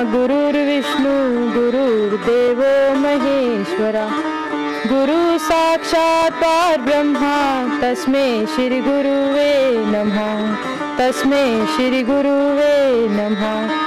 गुरुर्विष्णु गुरुर्देवो महेश्वरा, गुरु साक्षात् परब्रह्मा तस्मै श्री गुरुवे नमः, तस्मै श्री गुरुवे नमः।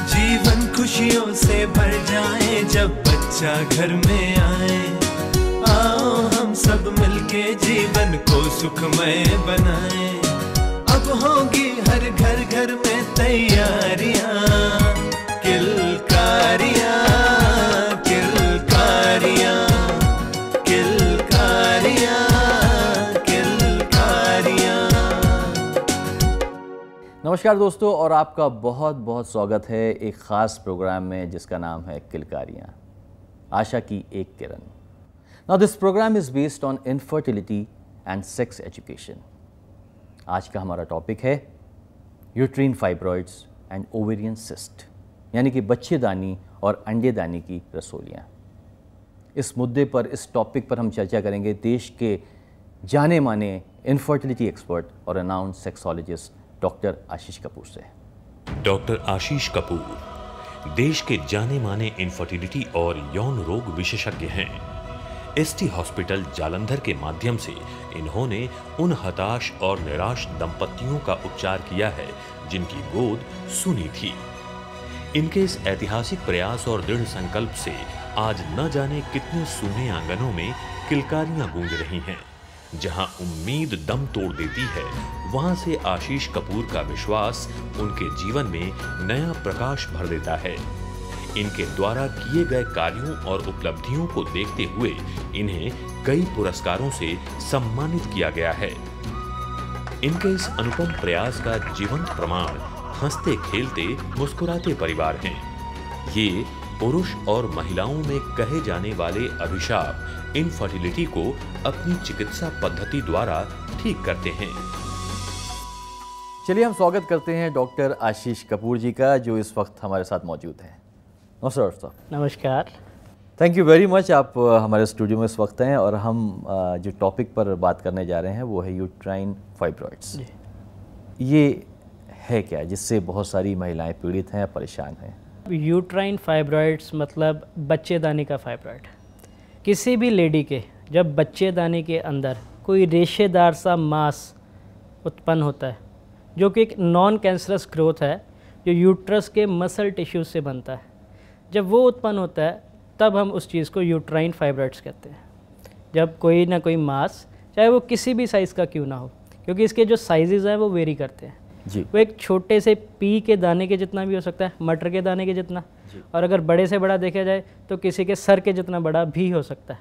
जीवन खुशियों से भर जाए जब बच्चा घर में आए, आओ हम सब मिलके जीवन को सुखमय बनाएं। अब होगी हर घर घर में तैयारियां, किलकारियां किलकारियां किलकारियां किलकारियां। नमस्कार दोस्तों, और आपका बहुत बहुत स्वागत है एक ख़ास प्रोग्राम में जिसका नाम है किलकारियाँ, आशा की एक किरण। Now this program is based on infertility and sex education. आज का हमारा टॉपिक है uterine fibroids and ovarian cyst, यानी कि बच्चेदानी और अंडेदानी की रसोलियाँ। इस मुद्दे पर, इस टॉपिक पर हम चर्चा करेंगे देश के जाने माने इनफर्टिलिटी एक्सपर्ट और अनाउंड सेक्सोलॉजिस्ट डॉक्टर आशीष कपूर से। डॉक्टर आशीष कपूर देश के जाने माने इनफर्टिलिटी और यौन रोग विशेषज्ञ हैं। एसटी हॉस्पिटल जालंधर के माध्यम से इन्होंने उन हताश और निराश दंपतियों का उपचार किया है जिनकी गोद सुनी थी। इनके इस ऐतिहासिक प्रयास और दृढ़ संकल्प से आज न जाने कितने सूने आंगनों में किलकारियां गूंज रही हैं। जहां उम्मीद दम तोड़ देती है, वहां से आशीष कपूर का विश्वास उनके जीवन में नया प्रकाश भर देता है। इनके द्वारा किए गए कार्यों और उपलब्धियों को देखते हुए इन्हें कई पुरस्कारों से सम्मानित किया गया है। इनके इस अनुपम प्रयास का जीवंत प्रमाण हंसते खेलते मुस्कुराते परिवार हैं। ये पुरुष और महिलाओं में कहे जाने वाले अभिशाप इनफर्टिलिटी को अपनी चिकित्सा पद्धति द्वारा ठीक करते हैं। चलिए हम स्वागत करते हैं डॉक्टर आशीष कपूर जी का, जो इस वक्त हमारे साथ मौजूद हैं। नमस्कार डॉक्टर साहब। नमस्कार। थैंक यू वेरी मच, आप हमारे स्टूडियो में इस वक्त हैं और हम जो टॉपिक पर बात करने जा रहे हैं वो है यूट्राइन फाइब्रॉइड्स। ये है क्या जिससे बहुत सारी महिलाएं पीड़ित हैं, परेशान हैं? यूट्राइन फाइब्रॉइड्स मतलब बच्चेदानी का फाइब्रॉइड। किसी भी लेडी के जब बच्चेदानी के अंदर कोई रेशेदार सा मांस उत्पन्न होता है, जो कि एक नॉन कैंसरस ग्रोथ है जो यूट्रस के मसल टिश्यूज से बनता है, जब वो उत्पन्न होता है तब हम उस चीज़ को यूट्राइन फाइब्रॉइड्स कहते हैं। जब कोई ना कोई मांस, चाहे वो किसी भी साइज़ का क्यों ना हो, क्योंकि इसके जो साइजेज़ हैं वो वेरी करते हैं जी। वो एक छोटे से पी के दाने के जितना भी हो सकता है, मटर के दाने के जितना, और अगर बड़े से बड़ा देखा जाए तो किसी के सर के जितना बड़ा भी हो सकता है,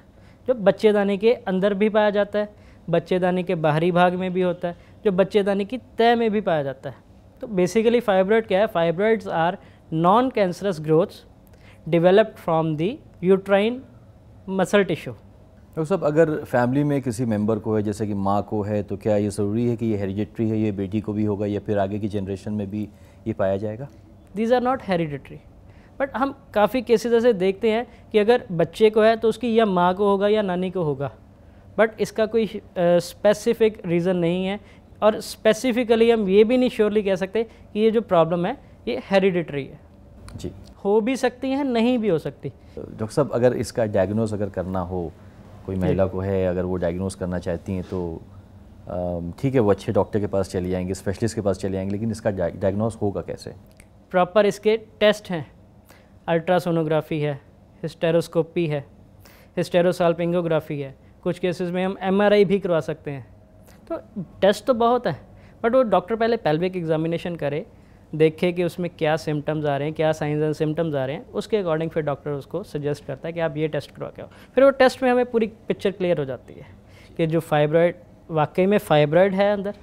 जो बच्चेदानी के अंदर भी पाया जाता है, बच्चेदानी के बाहरी भाग में भी होता है, जो बच्चेदानी की तह में भी पाया जाता है। तो बेसिकली फाइब्रॉइड क्या है? Fibroids are non cancerous growths developed from the uterine muscle tissue. Doctor साहब, अगर फैमिली में किसी मेंबर को है, जैसे कि माँ को है, तो क्या ये ज़रूरी है कि ये हेरिडिटरी है, ये बेटी को भी होगा या फिर आगे की जनरेशन में भी ये पाया जाएगा? These are not hereditary, but हम काफ़ी केसेस ऐसे देखते हैं कि अगर बच्चे को है तो उसकी या माँ को होगा या नानी को होगा, बट इसका कोई स्पेसिफिक रीज़न नहीं है। और स्पेसिफिकली हम ये भी नहीं श्योरली कह सकते कि ये जो प्रॉब्लम है ये हेरिडिटरी है। जी, हो भी सकती है, नहीं भी हो सकती। डॉक्टर साहब, अगर इसका डायग्नोस अगर करना हो, कोई महिला को है, अगर वो डायग्नोस करना चाहती हैं तो ठीक है, वो अच्छे डॉक्टर के पास चली जाएंगे, स्पेशलिस्ट के पास चले जाएंगे, लेकिन इसका डायग्नोस होगा कैसे? प्रॉपर इसके टेस्ट हैं, अल्ट्रासोनोग्राफी है, हिस्टेरोस्कोपी है, हिस्टेरोसाल्पिंगोग्राफी है, कुछ केसेस में हम MRI भी करवा सकते हैं। तो टेस्ट तो बहुत है, बट वो डॉक्टर पहले पेल्विक एग्जामिनेशन करे, देखे कि उसमें क्या सिम्टम्स आ रहे हैं, क्या साइंस एंड सिम्टम्स आ रहे हैं, उसके अकॉर्डिंग फिर डॉक्टर उसको सजेस्ट करता है कि आप ये टेस्ट करवा के आओ। फिर वो टेस्ट में हमें पूरी पिक्चर क्लियर हो जाती है कि जो फाइब्रॉइड वाकई में फाइब्रॉइड है अंदर,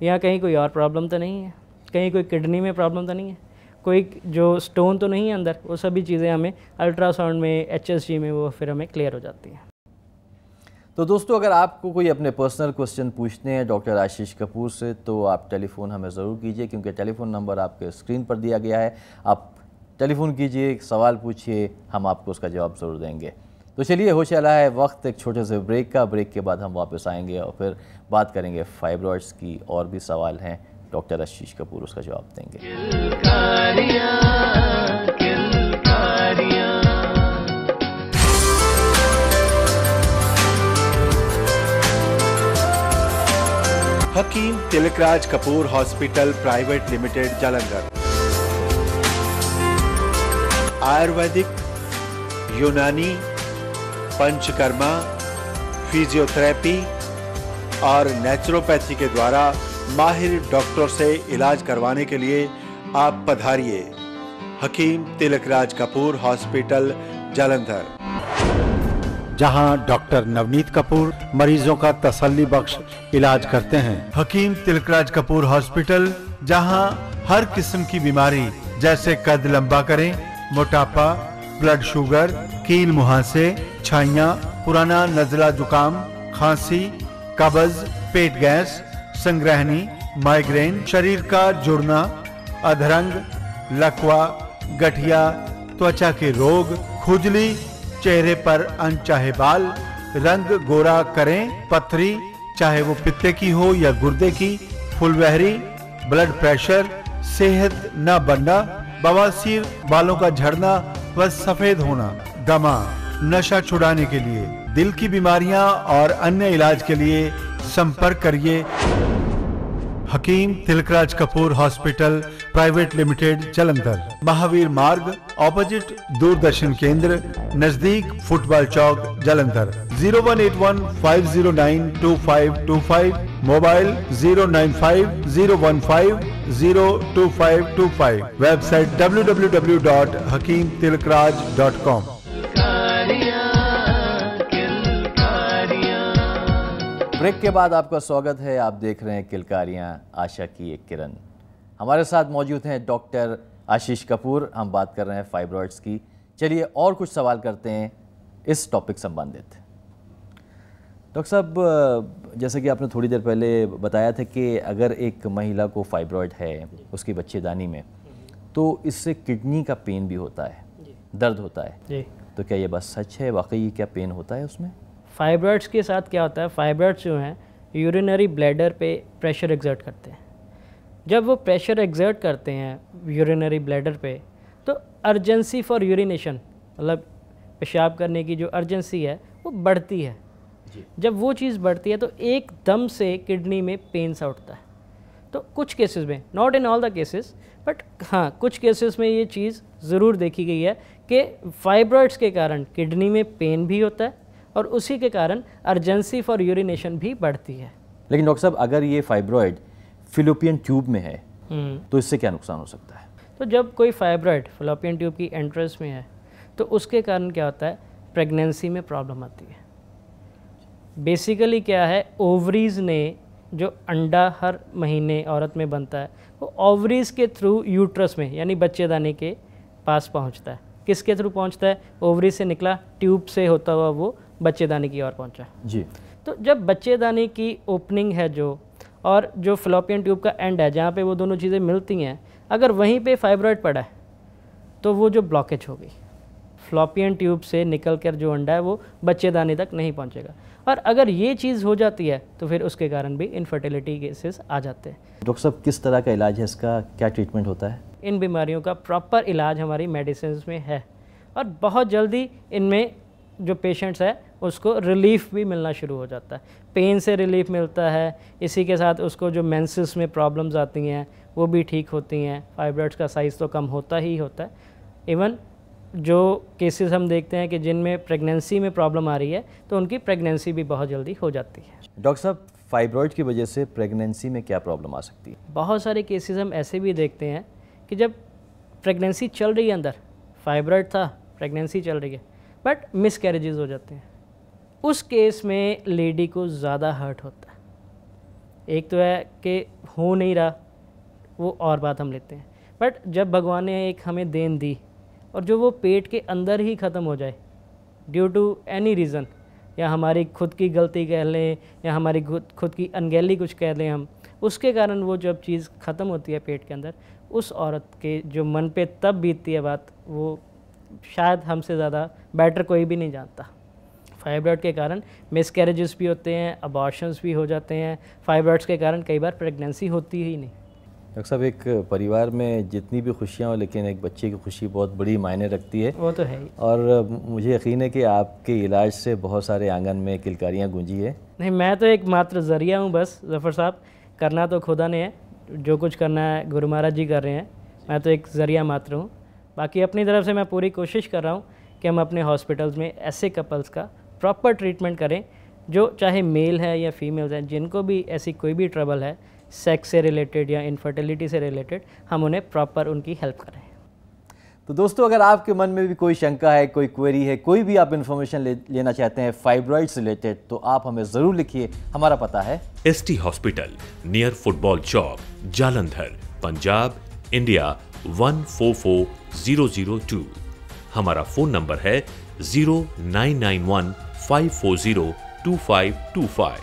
या कहीं कोई और प्रॉब्लम तो नहीं है, कहीं कोई किडनी में प्रॉब्लम तो नहीं है, कोई जो स्टोन तो नहीं है अंदर। वो सभी चीज़ें हमें अल्ट्रासाउंड में, HSG में वो फिर हमें क्लियर हो जाती हैं। तो दोस्तों, अगर आपको कोई अपने पर्सनल क्वेश्चन पूछने हैं डॉक्टर आशीष कपूर से, तो आप टेलीफ़ोन हमें ज़रूर कीजिए, क्योंकि टेलीफ़ोन नंबर आपके स्क्रीन पर दिया गया है। आप टेलीफ़ोन कीजिए, सवाल पूछिए, हम आपको उसका जवाब ज़रूर देंगे। तो चलिए, हो चला है वक्त एक छोटे से ब्रेक का। ब्रेक के बाद हम वापस आएंगे और फिर बात करेंगे फाइब्रॉइड्स की। और भी सवाल हैं, डॉक्टर आशीष कपूर उसका जवाब देंगे। Hakim Tilakraj Kapoor hospital private limited Jalandhar. Ayurvedic, Unani, panchakarma, physiotherapy और नेचुरोपैथी के द्वारा माहिर डॉक्टरों से इलाज करवाने के लिए आप पधारिए। हकीम तिलकराज कपूर हॉस्पिटल जालंधर, जहां डॉक्टर नवनीत कपूर मरीजों का तसल्ली बख्श इलाज करते हैं। हकीम तिलकराज कपूर हॉस्पिटल, जहां हर किस्म की बीमारी जैसे कद लंबा करें, मोटापा, ब्लड शुगर, कील मुहासे, छाइयाँ, पुराना नजला जुकाम, खांसी, कब्ज, पेट गैस, संग्रहणी, माइग्रेन, शरीर का जुड़ना, अधरंग, लकवा, गठिया, त्वचा के रोग, खुजली, चेहरे पर अनचाहे बाल, रंग गोरा करें, पथरी, चाहे वो पित्ते की हो या गुर्दे की, फुलवहरी, ब्लड प्रेशर, सेहत न बनना, बवासीर, बालों का झड़ना व सफेद होना, दमा, नशा छुड़ाने के लिए, दिल की बीमारियां और अन्य इलाज के लिए संपर्क करिए। Hakim Tilakraj Kapoor hospital private limited Jalandhar, Mahavir Marg opposite Doordarshan Kendra, नजदीक football Chowk Jalandhar. 0181-509-2525, mobile 095-015-02525, website www.hakimtilkraj.com। Break के बाद आपका स्वागत है। आप देख रहे हैं किलकारियाँ, आशा की एक किरण। हमारे साथ मौजूद हैं डॉक्टर आशीष कपूर। हम बात कर रहे हैं फाइब्रॉइड्स की। चलिए और कुछ सवाल करते हैं इस टॉपिक संबंधित। डॉक्टर साहब, जैसे कि आपने थोड़ी देर पहले बताया था कि अगर एक महिला को फाइब्रॉइड है उसकी बच्चेदानी में, तो इससे किडनी का पेन भी होता है, दर्द होता है जी। तो क्या ये बात सच है? वाकई क्या पेन होता है उसमें? फाइब्रॉइड्स के साथ क्या होता है, फाइब्रॉइड्स जो हैं यूरिनरी ब्लैडर पे प्रेशर एक्सर्ट करते हैं। जब वो प्रेशर एक्सर्ट करते हैं यूरिनरी ब्लैडर पे, तो अर्जेंसी फॉर यूरिनेशन, मतलब पेशाब करने की जो अर्जेंसी है वो बढ़ती है। जब वो चीज़ बढ़ती है तो एकदम से किडनी में पेन सा उठता है। तो कुछ केसेस में, not in all the cases, but हाँ कुछ केसेस में ये चीज़ ज़रूर देखी गई है कि फाइब्रॉइड्स के कारण किडनी में पेन भी होता है और उसी के कारण अर्जेंसी फॉर यूरिनेशन भी बढ़ती है। लेकिन डॉक्टर साहब, अगर ये फाइब्रॉइड फिलोपियन ट्यूब में है तो इससे क्या नुकसान हो सकता है? तो जब कोई फाइब्रॉइड फिलोपियन ट्यूब की एंट्रेंस में है तो उसके कारण क्या होता है, प्रेगनेंसी में प्रॉब्लम आती है। बेसिकली क्या है, ओवरीज ने जो अंडा हर महीने औरत में बनता है वो ओवरीज के थ्रू यूट्रस में यानी बच्चेदानी के पास पहुंचता है। किसके थ्रू पहुंचता है? ओवरी से निकला, ट्यूब से होता हुआ वो बच्चेदानी की ओर पहुंचा जी। तो जब बच्चेदानी की ओपनिंग है जो, और जो फिलोपियन ट्यूब का एंड है जहाँ पे वो दोनों चीज़ें मिलती हैं, अगर वहीं पे फाइब्रॉइड पड़ा है तो वो जो ब्लॉकेज होगी, फिलोपियन ट्यूब से निकल कर जो अंडा है वो बच्चेदानी तक नहीं पहुँचेगा। और अगर ये चीज़ हो जाती है तो फिर उसके कारण भी इनफर्टिलिटी केसेस आ जाते हैं। डॉक्टर साहब, किस तरह का इलाज है इसका? क्या ट्रीटमेंट होता है? इन बीमारियों का प्रॉपर इलाज हमारी मेडिसिन में है और बहुत जल्दी इनमें जो पेशेंट्स है उसको रिलीफ भी मिलना शुरू हो जाता है। पेन से रिलीफ मिलता है, इसी के साथ उसको जो मेंसेस में प्रॉब्लम्स आती हैं वो भी ठीक होती हैं। फाइब्रॉइड्स का साइज़ तो कम होता ही होता है। इवन जो केसेस हम देखते हैं कि जिनमें प्रेगनेंसी में प्रॉब्लम आ रही है तो उनकी प्रेगनेंसी भी बहुत जल्दी हो जाती है। डॉक्टर साहब, फाइब्रॉइड की वजह से प्रेगनेंसी में क्या प्रॉब्लम आ सकती है? बहुत सारे केसेस हम ऐसे भी देखते हैं कि जब प्रेगनेंसी चल रही है, अंदर फाइब्रॉइड था, प्रेगनेंसी चल रही है, बट मिस कैरेजेस हो जाते हैं। उस केस में लेडी को ज़्यादा हर्ट होता है। एक तो है कि हो नहीं रहा, वो और बात हम लेते हैं, बट जब भगवान ने एक हमें देन दी और जो वो पेट के अंदर ही ख़त्म हो जाए ड्यू टू एनी रीज़न, या हमारी खुद की गलती कह लें या हमारी खुद की अनगहली कुछ कह लें हम, उसके कारण वो जब चीज़ ख़त्म होती है पेट के अंदर, उस औरत के जो मन पे तब बीतती है बात, वो शायद हमसे ज़्यादा बेटर कोई भी नहीं जानता। फाइब्रॉइड के कारण मिसकैरेजेस भी होते हैं, अबॉर्शंस भी हो जाते हैं। फाइब्रॉइड्स के कारण कई बार प्रेगनेंसी होती ही नहीं। डॉक्टर साहब, एक परिवार में जितनी भी खुशियाँ हो, लेकिन एक बच्चे की खुशी बहुत बड़ी मायने रखती है। वो तो है ही। और मुझे यकीन है कि आपके इलाज से बहुत सारे आंगन में किलकारियाँ गूंजी है। नहीं, मैं तो एक मात्र ज़रिया हूँ बस ज़फ़र साहब, करना तो खुदा ने है, जो कुछ करना है गुरु महाराज जी कर रहे हैं, मैं तो एक ज़रिया मात्र हूँ। बाकी अपनी तरफ से मैं पूरी कोशिश कर रहा हूँ कि हम अपने हॉस्पिटल्स में ऐसे कपल्स का प्रॉपर ट्रीटमेंट करें, जो चाहे मेल है या फीमेल्स हैं, जिनको भी ऐसी कोई भी ट्रबल है सेक्स से रिलेटेड या इनफर्टिलिटी से रिलेटेड, हम उन्हें प्रॉपर उनकी हेल्प करें। तो दोस्तों, अगर आपके मन में भी कोई शंका है, कोई क्वेरी है, कोई भी आप इन्फॉर्मेशन लेना चाहते हैं फाइब्रॉइड से रिलेटेड, तो आप हमें ज़रूर लिखिए। हमारा पता है ST hospital, near football Chowk, Jalandhar, Punjab, India 144002। हमारा फ़ोन नंबर है 0991 540 2525,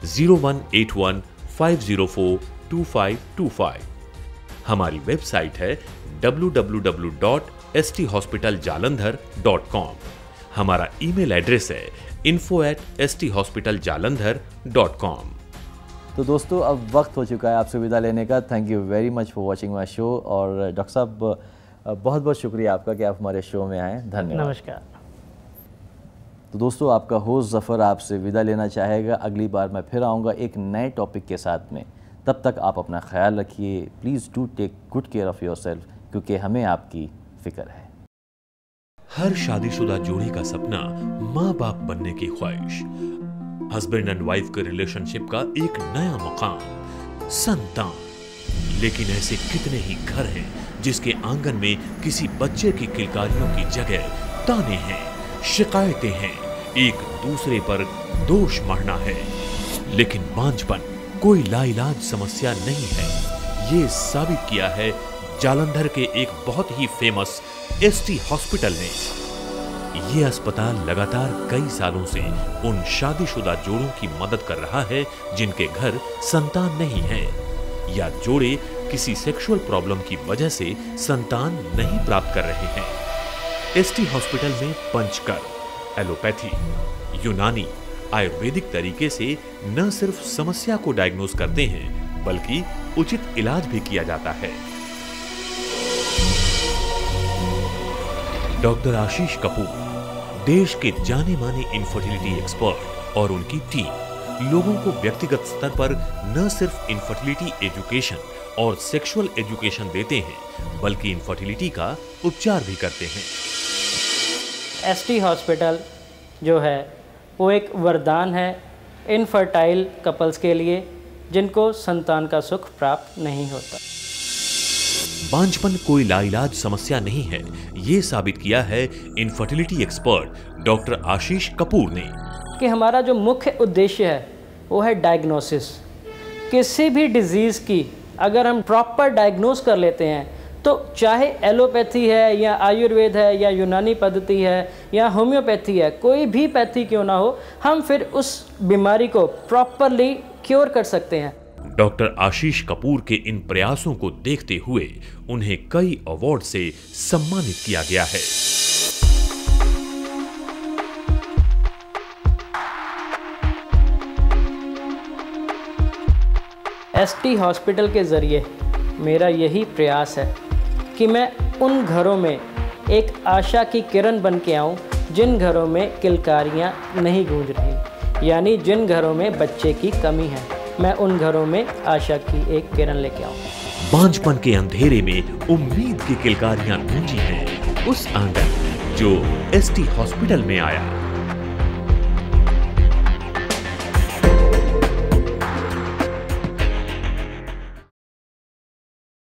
0181 504 2525। हमारी वेबसाइट है www.sthospitaljalandhar.com। हमारा ईमेल एड्रेस है info@sthospitaljalandhar.com। तो दोस्तों, अब वक्त हो चुका है आपसे विदा लेने का। Thank you very much for watching my show. और डॉक्टर साहब, बहुत बहुत शुक्रिया आपका कि आप हमारे शो में आए। धन्यवाद। नमस्कार। तो दोस्तों, आपका होस्ट ज़फ़र आपसे विदा लेना चाहेगा। अगली बार मैं फिर आऊँगा एक नए टॉपिक के साथ में। तब तक आप अपना ख्याल रखिए। Please do take good care of yourself, क्योंकि हमें आपकी फ़िक्र है। हर शादीशुदा जोड़ी का सपना माँ बाप बनने की ख्वाहिश, हस्बैंड एंड वाइफ के रिलेशनशिप का एक नया मुकाम, संतान। लेकिन ऐसे कितने ही घर हैं जिसके आंगन में किसी बच्चे की किलकारियों की जगह ताने हैं, शिकायतें हैं, एक दूसरे पर दोष मढ़ना है। लेकिन बांझपन कोई लाइलाज समस्या नहीं है। ये साबित किया है जालंधर के एक बहुत ही फेमस ST हॉस्पिटल ने। ये अस्पताल लगातार कई सालों से उन शादीशुदा जोड़ों की मदद कर रहा है जिनके घर संतान नहीं है, या जोड़े किसी सेक्सुअल प्रॉब्लम की वजह से संतान नहीं प्राप्त कर रहे हैं। ST हॉस्पिटल में पंचकर्म, एलोपैथी, यूनानी, आयुर्वेदिक तरीके से न सिर्फ समस्या को डायग्नोज करते हैं, बल्कि उचित इलाज भी किया जाता है। डॉक्टर आशीष कपूर, देश के जाने माने इनफर्टिलिटी एक्सपर्ट, और उनकी टीम लोगों को व्यक्तिगत स्तर पर न सिर्फ इनफर्टिलिटी एजुकेशन और सेक्सुअल एजुकेशन देते हैं, बल्कि इनफर्टिलिटी का उपचार भी करते हैं। ST हॉस्पिटल जो है वो एक वरदान है इनफर्टाइल कपल्स के लिए जिनको संतान का सुख प्राप्त नहीं होता। बांझपन कोई लाइलाज समस्या नहीं है, ये साबित किया है इनफर्टिलिटी एक्सपर्ट डॉक्टर आशीष कपूर ने। कि हमारा जो मुख्य उद्देश्य है वो है डायग्नोसिस। किसी भी डिजीज़ की अगर हम प्रॉपर डायग्नोस कर लेते हैं, तो चाहे एलोपैथी है या आयुर्वेद है या यूनानी पद्धति है या होम्योपैथी है, कोई भी पैथी क्यों ना हो, हम फिर उस बीमारी को प्रॉपरली क्योर कर सकते हैं। डॉक्टर आशीष कपूर के इन प्रयासों को देखते हुए उन्हें कई अवार्ड से सम्मानित किया गया है। ST हॉस्पिटल के ज़रिए मेरा यही प्रयास है कि मैं उन घरों में एक आशा की किरण बन के आऊँ जिन घरों में किलकारियाँ नहीं गूंज रही, यानी जिन घरों में बच्चे की कमी है, मैं उन घरों में आशा की एक किरण लेके आऊँ। बांझपन के अंधेरे में उम्मीद की किलकारियां गूंजी हैं। उस आंगन जो ST हॉस्पिटल में आया,